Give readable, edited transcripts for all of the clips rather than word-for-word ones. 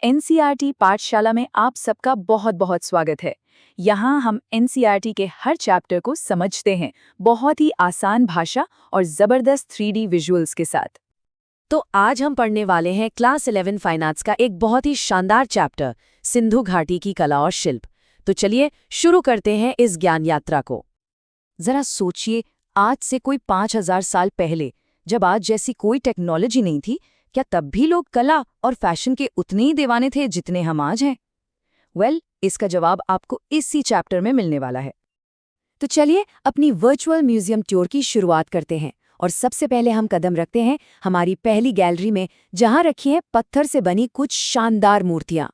NCERT पाठशाला में आप सबका बहुत बहुत स्वागत है। यहाँ हम एनसीईआरटी के हर चैप्टर को समझते हैं, बहुत ही आसान भाषा और ज़बरदस्त 3D विजुअल्स के साथ। तो आज हम पढ़ने वाले हैं क्लास 11 फाइन आर्ट्स का एक बहुत ही शानदार चैप्टर, सिंधु घाटी की कला और शिल्प। तो चलिए शुरू करते हैं इस ज्ञान यात्रा को। जरा सोचिए, आज से कोई 5000 साल पहले, जब आज जैसी कोई टेक्नोलॉजी नहीं थी, क्या तब भी लोग कला और फैशन के उतने ही दीवाने थे जितने हम आज हैं? इसका जवाब आपको इसी चैप्टर में मिलने वाला है। तो चलिए अपनी वर्चुअल म्यूजियम टूर की शुरुआत करते हैं और सबसे पहले हम कदम रखते हैं हमारी पहली गैलरी में, जहां रखी हैं पत्थर से बनी कुछ शानदार मूर्तियां।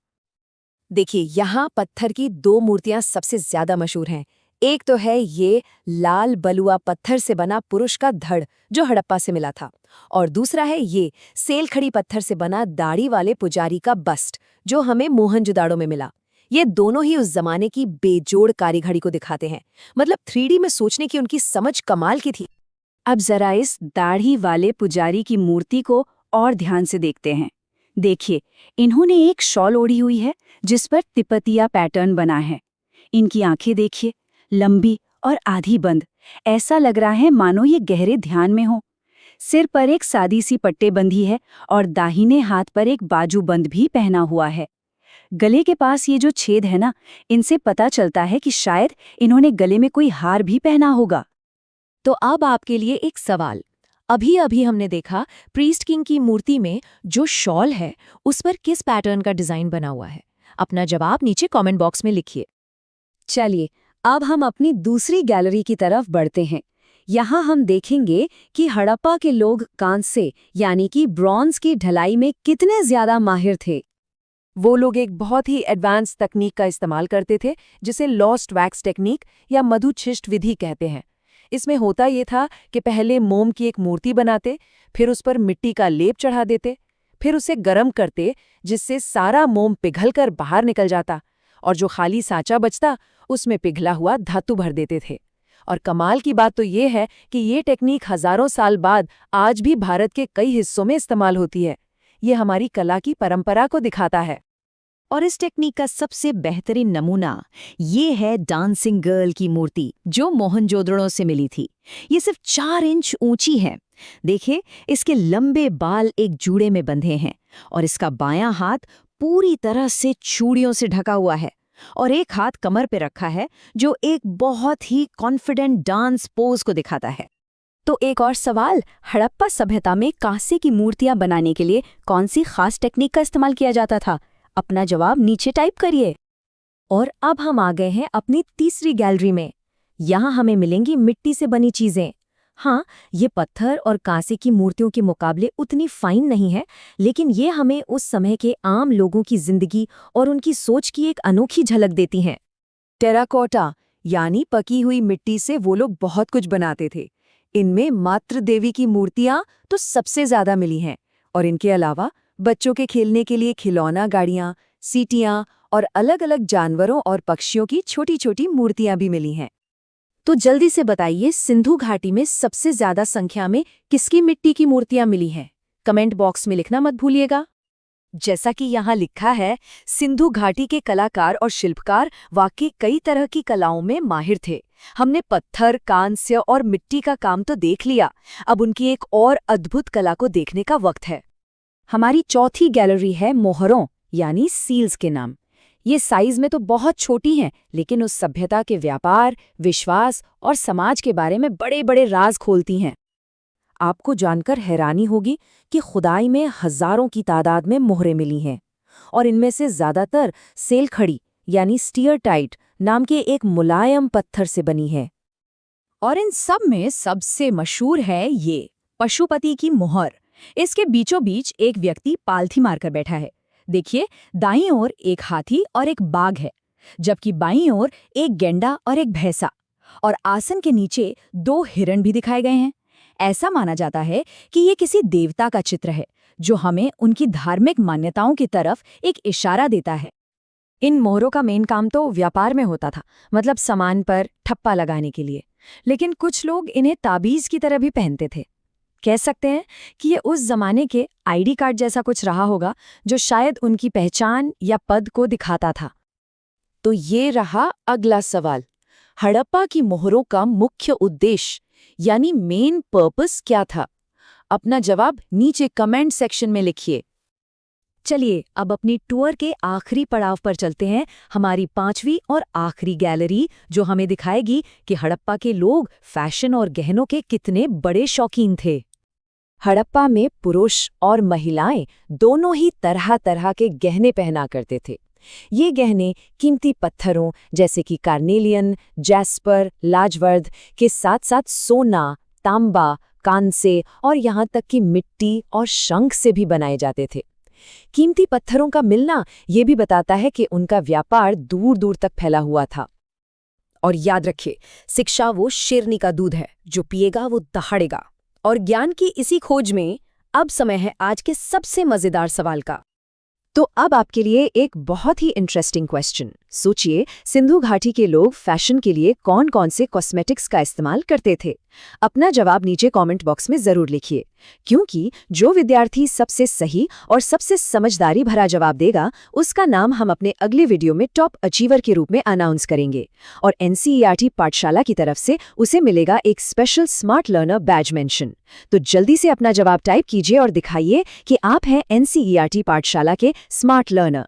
देखिए, यहाँ पत्थर की 2 मूर्तियां सबसे ज्यादा मशहूर हैं। एक तो है ये लाल बलुआ पत्थर से बना पुरुष का धड़, जो हड़प्पा से मिला था, और दूसरा है ये सेलखड़ी पत्थर से बना दाढ़ी वाले पुजारी का बस्ट, जो हमें मोहनजोदाड़ो में मिला। ये दोनों ही उस जमाने की बेजोड़ कारीगरी को दिखाते हैं। मतलब 3D में सोचने की उनकी समझ कमाल की थी। अब जरा इस दाढ़ी वाले पुजारी की मूर्ति को और ध्यान से देखते हैं। देखिए, इन्होंने एक शॉल ओढ़ी हुई है जिस पर तिपतिया पैटर्न बना है। इनकी आंखें देखिए, लंबी और आधी बंद। ऐसा लग रहा है मानो ये गहरे ध्यान में हो। सिर पर एक सादी सी पट्टेबंदी है और दाहिने हाथ पर एक बाजूबंद भी पहना हुआ है। गले के पास ये जो छेद है ना, इनसे पता चलता है कि शायद इन्होंने गले में कोई हार भी पहना होगा। तो अब आपके लिए एक सवाल। अभी अभी हमने देखा प्रीस्ट किंग की मूर्ति में जो शॉल है उस पर किस पैटर्न का डिजाइन बना हुआ है? अपना जवाब नीचे कमेंट बॉक्स में लिखिए। चलिए, अब हम अपनी दूसरी गैलरी की तरफ बढ़ते हैं। यहाँ हम देखेंगे कि हड़प्पा के लोग कांसे यानी कि ब्रॉन्ज की ढलाई में कितने ज्यादा माहिर थे। वो लोग एक बहुत ही एडवांस तकनीक का इस्तेमाल करते थे, जिसे लॉस्ट वैक्स टेक्निक या मधुछिष्ट विधि कहते हैं। इसमें होता ये था कि पहले मोम की एक मूर्ति बनाते, फिर उस पर मिट्टी का लेप चढ़ा देते, फिर उसे गर्म करते जिससे सारा मोम पिघलकर बाहर निकल जाता, और जो खाली सांचा बचता उसमें पिघला हुआ धातु भर देते थे। और कमाल की बात तो ये है कि ये टेक्निक हजारों साल बाद आज भी भारत के कई हिस्सों में इस्तेमाल होती है। ये हमारी कला की परंपरा को दिखाता है। और इस टेक्निक का सबसे बेहतरीन नमूना ये है डांसिंग गर्ल की मूर्ति, जो मोहनजोदड़ो से मिली थी। ये सिर्फ 4 इंच ऊंची है। देखिए, इसके लंबे बाल एक जूड़े में बंधे हैं और इसका बायां हाथ पूरी तरह से चूड़ियों से ढका हुआ है और एक हाथ कमर पे रखा है, जो एक बहुत ही कॉन्फिडेंट डांस पोज को दिखाता है। तो एक और सवाल, हड़प्पा सभ्यता में कांसे की मूर्तियां बनाने के लिए कौन सी खास टेक्निक का इस्तेमाल किया जाता था? अपना जवाब नीचे टाइप करिए। और अब हम आ गए हैं अपनी तीसरी गैलरी में। यहाँ हमें मिलेंगी मिट्टी से बनी चीजें। हाँ, ये पत्थर और कांसे की मूर्तियों के मुकाबले उतनी फाइन नहीं है, लेकिन ये हमें उस समय के आम लोगों की जिंदगी और उनकी सोच की एक अनोखी झलक देती हैं। टेराकोटा यानी पकी हुई मिट्टी से वो लोग बहुत कुछ बनाते थे। इनमें मातृ देवी की मूर्तियां तो सबसे ज्यादा मिली हैं, और इनके अलावा बच्चों के खेलने के लिए खिलौना गाड़ियां, सीटियां और अलग अलग जानवरों और पक्षियों की छोटी छोटी मूर्तियां भी मिली हैं। तो जल्दी से बताइए, सिंधु घाटी में सबसे ज्यादा संख्या में किसकी मिट्टी की मूर्तियां मिली हैं? कमेंट बॉक्स में लिखना मत भूलिएगा। जैसा कि यहाँ लिखा है, सिंधु घाटी के कलाकार और शिल्पकार वाकई कई तरह की कलाओं में माहिर थे। हमने पत्थर, कांस्य और मिट्टी का काम तो देख लिया, अब उनकी एक और अद्भुत कला को देखने का वक्त है। हमारी चौथी गैलरी है मोहरों यानी सील्स के नाम। ये साइज में तो बहुत छोटी हैं, लेकिन उस सभ्यता के व्यापार, विश्वास और समाज के बारे में बड़े बड़े राज खोलती हैं। आपको जानकर हैरानी होगी कि खुदाई में हजारों की तादाद में मोहरें मिली हैं, और इनमें से ज्यादातर सेलखड़ी यानी स्टीयरटाइट नाम के एक मुलायम पत्थर से बनी है। और इन सब में सबसे मशहूर है ये पशुपति की मोहर। इसके बीचों बीच एक व्यक्ति पालथी मारकर बैठा है। देखिए, दाईं ओर एक हाथी और एक बाघ है, जबकि बाईं ओर एक गेंडा और एक भैंसा, और आसन के नीचे 2 हिरण भी दिखाए गए हैं। ऐसा माना जाता है कि ये किसी देवता का चित्र है, जो हमें उनकी धार्मिक मान्यताओं की तरफ एक इशारा देता है। इन मोहरों का मेन काम तो व्यापार में होता था, मतलब सामान पर ठप्पा लगाने के लिए, लेकिन कुछ लोग इन्हें ताबीज की तरह भी पहनते थे। कह सकते हैं कि ये उस जमाने के आईडी कार्ड जैसा कुछ रहा होगा जो शायद उनकी पहचान या पद को दिखाता था। तो ये रहा अगला सवाल, हड़प्पा की मोहरों का मुख्य उद्देश्य यानी मेन पर्पस क्या था? अपना जवाब नीचे कमेंट सेक्शन में लिखिए। चलिए अब अपनी टूर के आखिरी पड़ाव पर चलते हैं, हमारी 5वीं और आखिरी गैलरी, जो हमें दिखाएगी कि हड़प्पा के लोग फैशन और गहनों के कितने बड़े शौकीन थे। हड़प्पा में पुरुष और महिलाएं दोनों ही तरह तरह के गहने पहना करते थे। ये गहने कीमती पत्थरों जैसे कि कार्नेलियन, जैस्पर, लाजवर्द के साथ साथ सोना, तांबा, कांसे और यहाँ तक कि मिट्टी और शंख से भी बनाए जाते थे। कीमती पत्थरों का मिलना ये भी बताता है कि उनका व्यापार दूर दूर तक फैला हुआ था। और याद रखिए, शिक्षा वो शेरनी का दूध है, जो पिएगा वो दहाड़ेगा। और ज्ञान की इसी खोज में अब समय है आज के सबसे मजेदार सवाल का। तो अब आपके लिए एक बहुत ही इंटरेस्टिंग क्वेश्चन। सोचिए, सिंधु घाटी के लोग फैशन के लिए कौन कौन से कॉस्मेटिक्स का इस्तेमाल करते थे? अपना जवाब नीचे कमेंट बॉक्स में जरूर लिखिए, क्योंकि जो विद्यार्थी सबसे सही और सबसे समझदारी भरा जवाब देगा, उसका नाम हम अपने अगले वीडियो में टॉप अचीवर के रूप में अनाउंस करेंगे। और एनसीईआरटी पाठशाला की तरफ से उसे मिलेगा एक special smart learner badge mention. तो जल्दी से अपना जवाब टाइप कीजिए और दिखाइए कि आप हैं एनसीईआरटी पाठशाला के स्मार्ट लर्नर।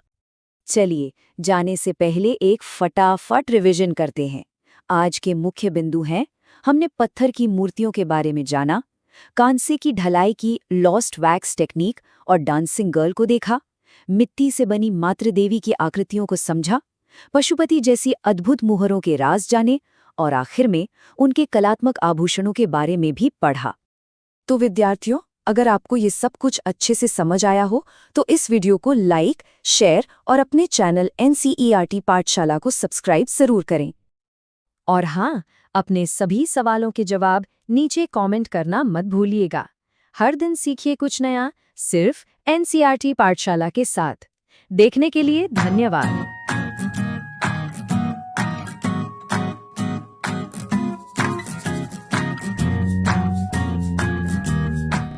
चलिए, जाने से पहले एक फटाफट रिवीजन करते हैं। आज के मुख्य बिंदु हैं, हमने पत्थर की मूर्तियों के बारे में जाना, कांसे की ढलाई की लॉस्ट वैक्स टेक्निक और डांसिंग गर्ल को देखा, मिट्टी से बनी मातृदेवी की आकृतियों को समझा, पशुपति जैसी अद्भुत मुहरों के राज जाने और आखिर में उनके कलात्मक आभूषणों के बारे में भी पढ़ा। तो विद्यार्थियों, अगर आपको ये सब कुछ अच्छे से समझ आया हो तो इस वीडियो को लाइक, शेयर और अपने चैनल एनसीईआरटी पाठशाला को सब्सक्राइब जरूर करें। और हाँ, अपने सभी सवालों के जवाब नीचे कमेंट करना मत भूलिएगा। हर दिन सीखिए कुछ नया, सिर्फ एनसीईआरटी पाठशाला के साथ। देखने के लिए धन्यवाद।